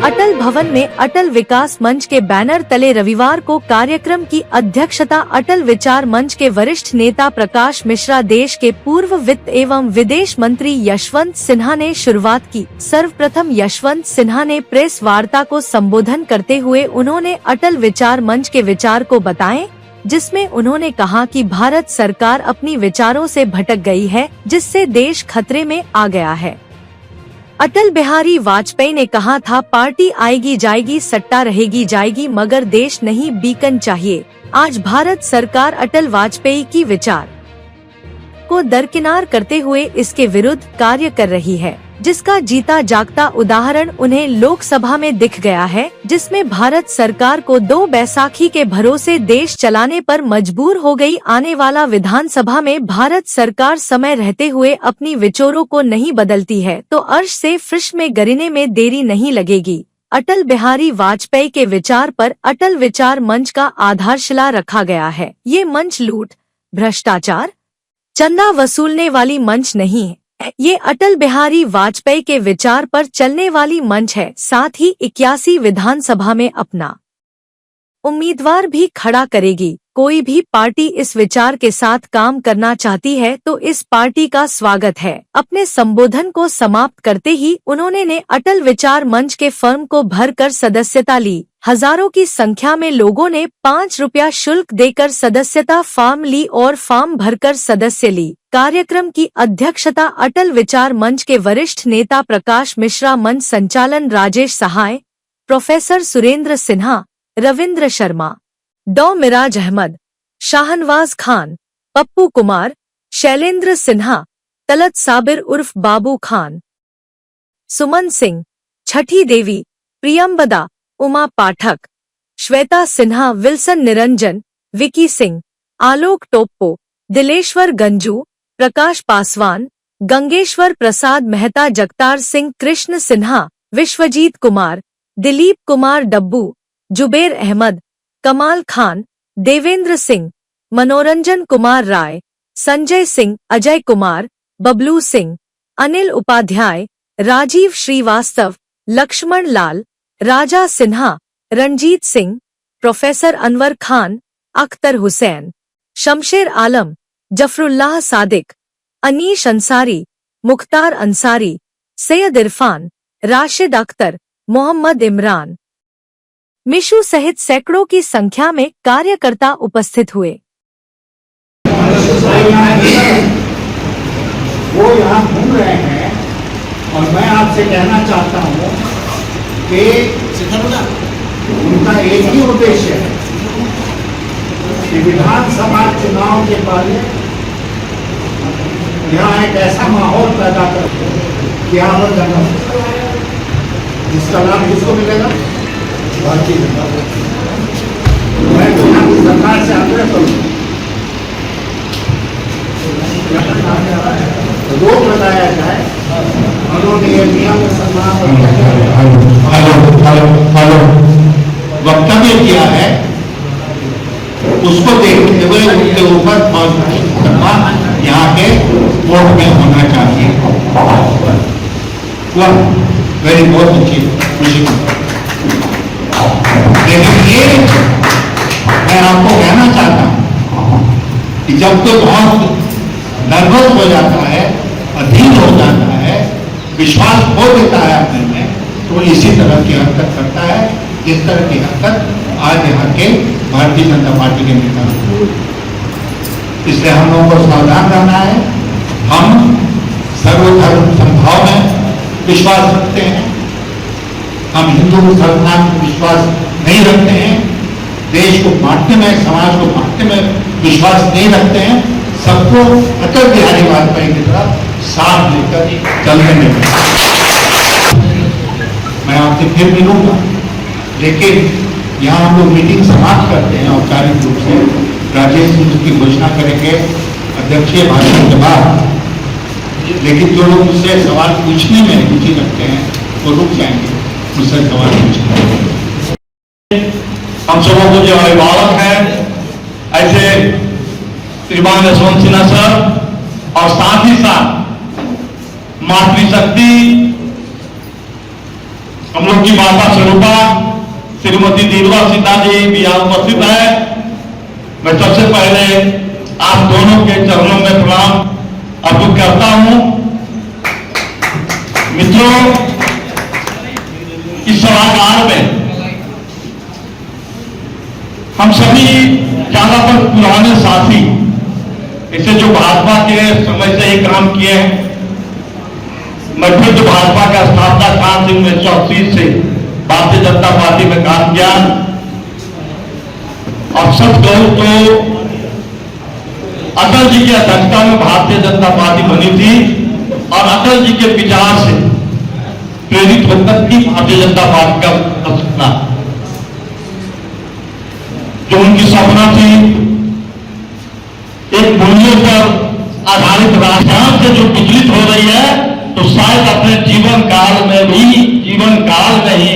अटल भवन में अटल विकास मंच के बैनर तले रविवार को कार्यक्रम की अध्यक्षता अटल विचार मंच के वरिष्ठ नेता प्रकाश मिश्रा, देश के पूर्व वित्त एवं विदेश मंत्री यशवंत सिन्हा ने शुरुआत की। सर्वप्रथम यशवंत सिन्हा ने प्रेस वार्ता को संबोधन करते हुए उन्होंने अटल विचार मंच के विचार को बताएं, जिसमें उन्होंने कहा कि भारत सरकार अपनी विचारों से भटक गई है, जिससे देश खतरे में आ गया है। अटल बिहारी वाजपेयी ने कहा था, पार्टी आएगी जाएगी, सट्टा रहेगी जाएगी, मगर देश नहीं, बीकन चाहिए। आज भारत सरकार अटल वाजपेयी की विचार को दरकिनार करते हुए इसके विरुद्ध कार्य कर रही है, जिसका जीता जागता उदाहरण उन्हें लोकसभा में दिख गया है, जिसमें भारत सरकार को 2 बैसाखी के भरोसे देश चलाने पर मजबूर हो गई। आने वाला विधानसभा में भारत सरकार समय रहते हुए अपनी विचारों को नहीं बदलती है तो अर्श से फर्श में गिरने में देरी नहीं लगेगी। अटल बिहारी वाजपेयी के विचार पर अटल विचार मंच का आधारशिला रखा गया है। ये मंच लूट, भ्रष्टाचार, चंदा वसूलने वाली मंच नहीं है। ये अटल बिहारी वाजपेयी के विचार पर चलने वाली मंच है। साथ ही 81 विधानसभा में अपना उम्मीदवार भी खड़ा करेगी। कोई भी पार्टी इस विचार के साथ काम करना चाहती है तो इस पार्टी का स्वागत है। अपने संबोधन को समाप्त करते ही उन्होंने अटल विचार मंच के फॉर्म को भरकर सदस्यता ली। हजारों की संख्या में लोगों ने 5 रुपया शुल्क देकर सदस्यता फॉर्म ली और फॉर्म भरकर सदस्य ली। कार्यक्रम की अध्यक्षता अटल विचार मंच के वरिष्ठ नेता प्रकाश मिश्रा, मंच संचालन राजेश सहाय, प्रोफेसर सुरेंद्र सिन्हा, रविंद्र शर्मा, डॉ मिराज अहमद, शाहनवाज खान, पप्पू कुमार, शैलेंद्र सिन्हा, तलत साबिर उर्फ बाबू खान, सुमन सिंह, छठी देवी, प्रियम्बदा, उमा पाठक, श्वेता सिन्हा, विल्सन निरंजन, विकी सिंह, आलोक टोप्पो, दिलेश्वर गंजू, प्रकाश पासवान, गंगेश्वर प्रसाद मेहता, जगतार सिंह, कृष्ण सिन्हा, विश्वजीत कुमार, दिलीप कुमार डब्बू, जुबेर अहमद, कमाल खान, देवेंद्र सिंह, मनोरंजन कुमार राय, संजय सिंह, अजय कुमार, बबलू सिंह, अनिल उपाध्याय, राजीव श्रीवास्तव, लक्ष्मण लाल, राजा सिन्हा, रणजीत सिंह, प्रोफेसर अनवर खान, अख्तर हुसैन, शमशेर आलम, जफरुल्लाह सादिक, अनीश अंसारी, मुख्तार अंसारी, सैयद इरफान, राशिद अख्तर, मोहम्मद इमरान, मिशु सहित सैकड़ों की संख्या में कार्यकर्ता उपस्थित हुए। वो यहाँ घूम रहे हैं और मैं आपसे कहना चाहता हूँ कि उनका एक ही उद्देश्य है कि विधानसभा चुनाव के पहले यहाँ एक ऐसा माहौल पैदा कर कि यहाँ पर जन्म, जिसका लाभ किसको मिलेगा? भारतीय जनता पार्टी। मैं सरकार से आग्रह करूँ, रोक लगाया जाए। उन्होंने ये नियम वक्तव्य किया है, उसको देखते हुए उनके ऊपर यहाँ के वोट में होना चाहिए। वह मेरी बहुत अच्छी खुशी। लेकिन ये मैं आपको कहना चाहता हूँ कि जब कोई बहुत नर्वस हो जाता है, अधीन हो जाता है, विश्वास खो देता है अपने में, तो इसी तरह की हरकत करता है, जिस तरह की हरकत आज यहाँ के भारतीय जनता पार्टी के नेता। इसलिए हम लोगों को सावधान रहना है। हम सर्वधर्म समभाव में विश्वास रखते हैं। हम हिंदू मुसलमान में विश्वास नहीं रखते हैं। देश को बांटने में, समाज को बांटने में विश्वास नहीं रखते हैं। सबको अटल बिहारी वाजपेयी की तरफ साथ लेकर चलने में मैं आपसे फिर मिलूंगा, लेकिन यहाँ हम लोग मीटिंग समाप्त करते हैं औपचारिक रूप से। राजेश जी उसकी घोषणा करेंगे अध्यक्षीय भाषण के बाद, लेकिन जो लोग मुझसे सवाल पूछने में रुचि रखते हैं वो रुक जाएंगे मुझसे सवाल पूछने। हम सबों को जो अभिभावक है, ऐसे श्रीमान यशवंत सिन्हा सर और साथ ही साथ मातृशक्ति हम लोग की माता स्वरूपा श्रीमती दिलवा सीता जी भी यहाँ उपस्थित है। मैं सबसे पहले आप दोनों के चरणों में प्रणाम अर्पित करता हूं। मित्रों, इस सभागार में हम सभी ज्यादातर पुराने साथी, इसे जो भाजपा के समय से ही काम किए हैं। मैं फिर जो भाजपा का स्थापना काल से 1980 से भारतीय जनता पार्टी में काम किया और सच कहूं तो अटल जी की अध्यक्षता में भारतीय जनता पार्टी बनी थी और अटल जी के विचार से प्रेरित होकर की भारतीय जनता पार्टी का सपना, जो उनकी सपना थी एक मूल्यों पर आधारित राजधानी से जो विचलित हो रही है, तो शायद अपने जीवन काल में ही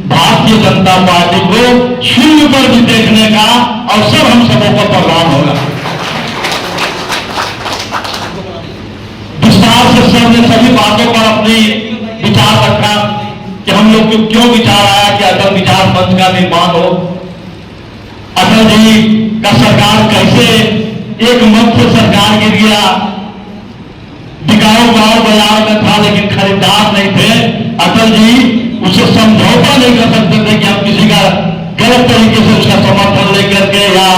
भारतीय जनता पार्टी को शून्य पर भी देखने का अवसर हम सबों को प्रदान होगा। विस्तार से सर ने सभी बातों पर अपनी विचार रखा कि हम लोग को क्यों विचार आया कि अटल विचार मंच का निर्माण हो। अटल जी का सरकार कैसे एक मंच से सरकार गिर गया, बिकाऊ गांव बाजार में था लेकिन खरीदार नहीं थे। अटल जी उसे समझौता नहीं कर सकते थे कि हम किसी का गलत तरीके से उसका समर्थन लेकर के या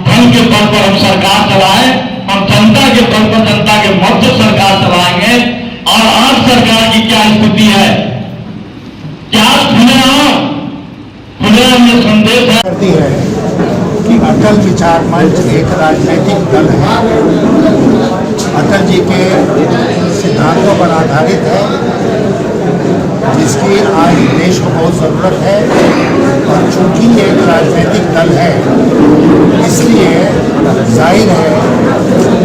धन के बल पर हम सरकार चलाएं। हम जनता के बल पर, जनता के मत से सरकार चलाएंगे। और आज सरकार की क्या स्थिति है, क्या खुलेआम ये संदेश है कि अटल विचार मंच एक राजनीतिक दल है, अटल जी के सिद्धांतों पर आधारित है, जिसकी आज देश को बहुत ज़रूरत है। और चूंकि ये एक राजनीतिक दल है, इसलिए जाहिर है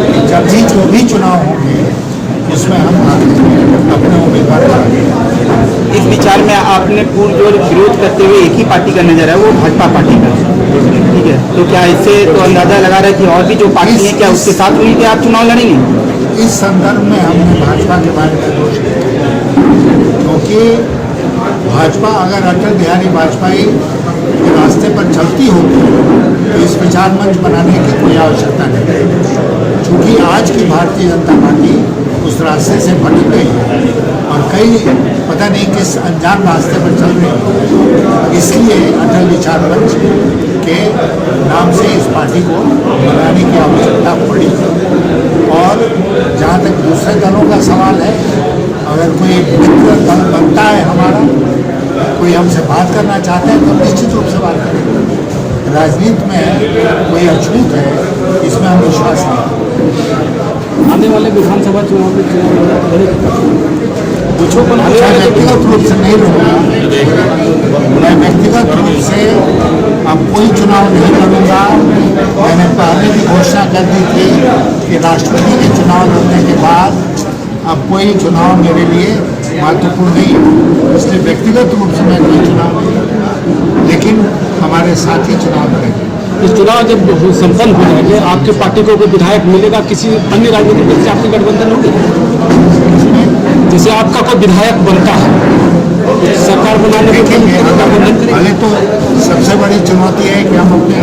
कि जब भी जो भी चुनाव होंगे उसमें हम अपने उम्मीदवार करेंगे। इस विचार में आपने पूर्ण जो विरोध करते हुए एक ही पार्टी का नजर है, वो भाजपा पार्टी का, ठीक है। तो क्या इससे तो अंदाजा लगा रहे कि और भी जो पार्टी है क्या उसके साथ मिल के आप चुनाव लड़ेंगे? इस संदर्भ में हमने भाजपा के बारे में दोष किया, क्योंकि भाजपा अगर अटल बिहारी वाजपेयी के रास्ते पर चलती होती तो इस विचार मंच बनाने की कोई आवश्यकता नहीं है। चूँकि आज की भारतीय जनता पार्टी उस रास्ते से भटक गई है और कई पता नहीं किस अनजान रास्ते पर चल रही है, इसलिए अटल विचार मंच के नाम से इस पार्टी को बनाने की आवश्यकता पड़ी। और जहाँ तक दूसरे दलों का सवाल है, अगर कोई मित्र दल बनता है हमारा, कोई हमसे बात करना चाहते हैं तो निश्चित रूप से बात करेंगे। राजनीति में कोई अछूत है, इसमें हम विश्वास नहीं। आने वाले विधानसभा चुनाव में व्यक्तिगत रूप से नहीं लड़ूंगा, मैं व्यक्तिगत रूप से अब कोई चुनाव नहीं लड़ूंगा। मैंने पहले भी घोषणा कर दी थी कि राष्ट्रपति के चुनाव लड़ने के बाद अब कोई चुनाव मेरे लिए महत्वपूर्ण नहीं है, इसलिए व्यक्तिगत रूप से मैं कोई चुनाव नहीं लड़ूंगा, लेकिन हमारे साथी चुनाव लड़ेंगे। इस चुनाव जब संपन्न हो जाएंगे, आपके पार्टी को कोई विधायक मिलेगा, किसी अन्य राजनीतिक दल से आपकी गठबंधन होगी? जैसे आपका कोई विधायक बनता है सरकार बनाने के पहले तो सबसे बड़ी चुनौती है कि हम अपने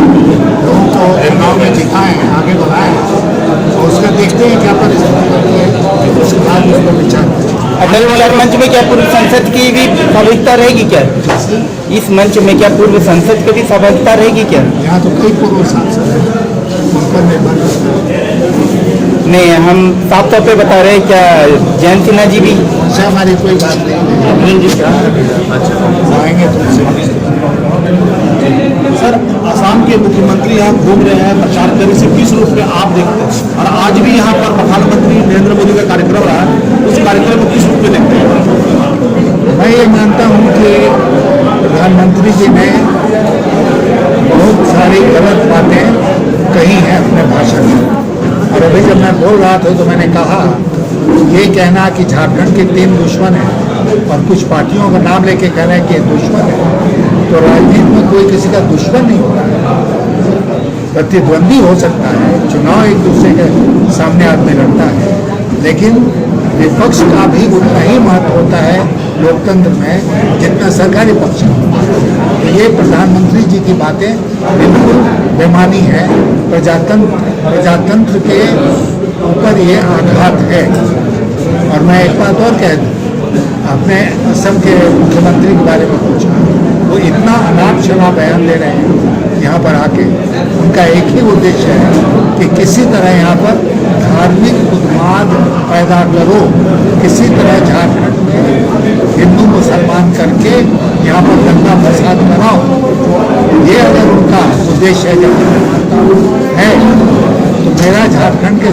लोगों को चुनाव में जिताएं, आगे बढ़ाएं, और उसका देखते हैं क्या परिस्थिति होती है, उसके बाद उस पर विचार करें। अटल विचार मंच में क्या पूर्व संसद की भी सहभागिता रहेगी क्या? इस मंच में क्या पूर्व संसद की भी सहभागिता रहेगी क्या? यहाँ तो कई पूर्व सांसद हैं, उन पर निर्भर करता है। नहीं, हम साफ तौर पे बता रहे हैं, क्या जयंत सिन्हा जी भी? उनसे हमारी कोई बात नहीं है, आएंगे तुमसे। सर, असम के मुख्यमंत्री यहाँ घूम रहे हैं, प्रचार करने से किस रूप में आप देखते हैं? और आज भी यहाँ पर प्रधानमंत्री नरेंद्र मोदी का कार्यक्रम रहा, उस कार्यक्रम को किस रूप में देखते हैं? मैं ये मानता हूँ कि प्रधानमंत्री जी ने बहुत सारी गलत बातें कही हैं अपने भाषण में। और अभी जब मैं बोल रहा था तो मैंने कहा ये कहना कि झारखंड के 3 दुश्मन हैं और कुछ पार्टियों का नाम लेके कह रहे हैं कि ये दुश्मन है, तो राजनीति में कोई किसी का दुश्मन नहीं होता है। प्रतिद्वंदी हो सकता है, चुनाव एक दूसरे के सामने आदमी लड़ता है, लेकिन विपक्ष का भी उतना ही महत्व होता है लोकतंत्र में जितना सरकारी पक्ष है। तो ये प्रधानमंत्री जी की बातें बिल्कुल बेमानी है। प्रजातंत्र के ऊपर ये आघात है। और मैं एक बात और कह दूँ, आपने असम के मुख्यमंत्री के बारे में पूछा, वो इतना अनाप शनाप बयान दे रहे हैं यहाँ पर आके। उनका एक ही उद्देश्य है कि किसी तरह यहाँ पर धार्मिक उन्माद पैदा करो, किसी तरह झारखंड में हिंदू मुसलमान करके यहाँ पर दंगा फसाद कराओ। ये अगर उनका उद्देश्य है तो मेरा झारखंड के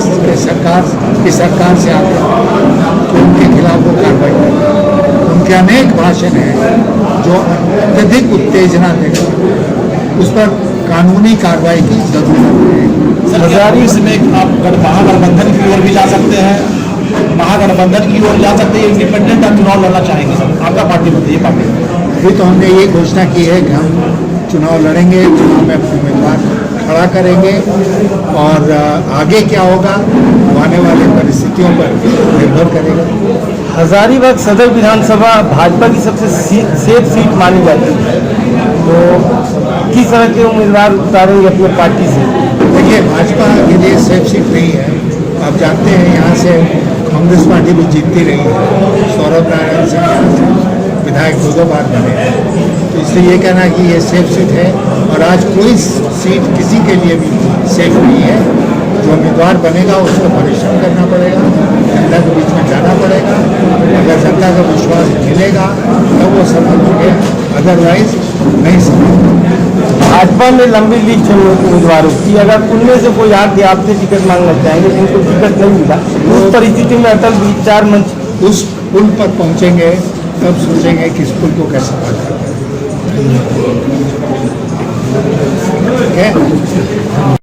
सरकार से आग्रह कि उनके खिलाफ वो कार्रवाई करें। उनके अनेक भाषण हैं जो अत्यधिक उत्तेजना देते हैं, उस पर कानूनी कार्रवाई की जरूरत है। सर इसमें आप महागठबंधन की ओर भी जा सकते हैं, महागठबंधन की ओर जा सकते हैं, इंडिपेंडेंट आप चुनाव लड़ना चाहेंगे सर? आपका पार्टी बताइए। पार्टी अभी तो हमने ये घोषणा की है कि हम चुनाव लड़ेंगे, चुनाव में अपने उम्मीदवार खड़ा करेंगे और आगे क्या होगा वो आने वाली परिस्थितियों पर निर्भर करेगा। हजारीबाग सदर विधानसभा भाजपा की सबसे सेफ सीट मानी जाती है, तो किस तरह के उम्मीदवार उतारेंगे अपनी पार्टी से? देखिए, भाजपा के लिए सेफ सीट नहीं है। आप जानते हैं यहाँ से कांग्रेस पार्टी भी जीतती रही है। सौरभ नारायण सिंह यहाँ से विधायक दो बार बने हैं, तो इसलिए ये कहना कि ये सेफ सीट है। और आज कोई सीट किसी के लिए भी सेफ नहीं है। जो उम्मीदवार बनेगा उसको परिश्रम करना पड़ेगा, जनता के बीच में जाना पड़ेगा। अगर जनता का विश्वास मिलेगा तब वो सफल होंगे, अदरवाइज नहीं सफल। भाजपा में लंबी लिस्ट है उम्मीदवारों की, अगर उनमें से कोई आके आपसे टिकट मांगना चाहेंगे, जिनको टिकट नहीं मिला, उस परिस्थिति में अटल विचार मंच उस पुल पर पहुंचेंगे तब सोचेंगे कि इस पुल को कैसे पार करना है। ठीक है।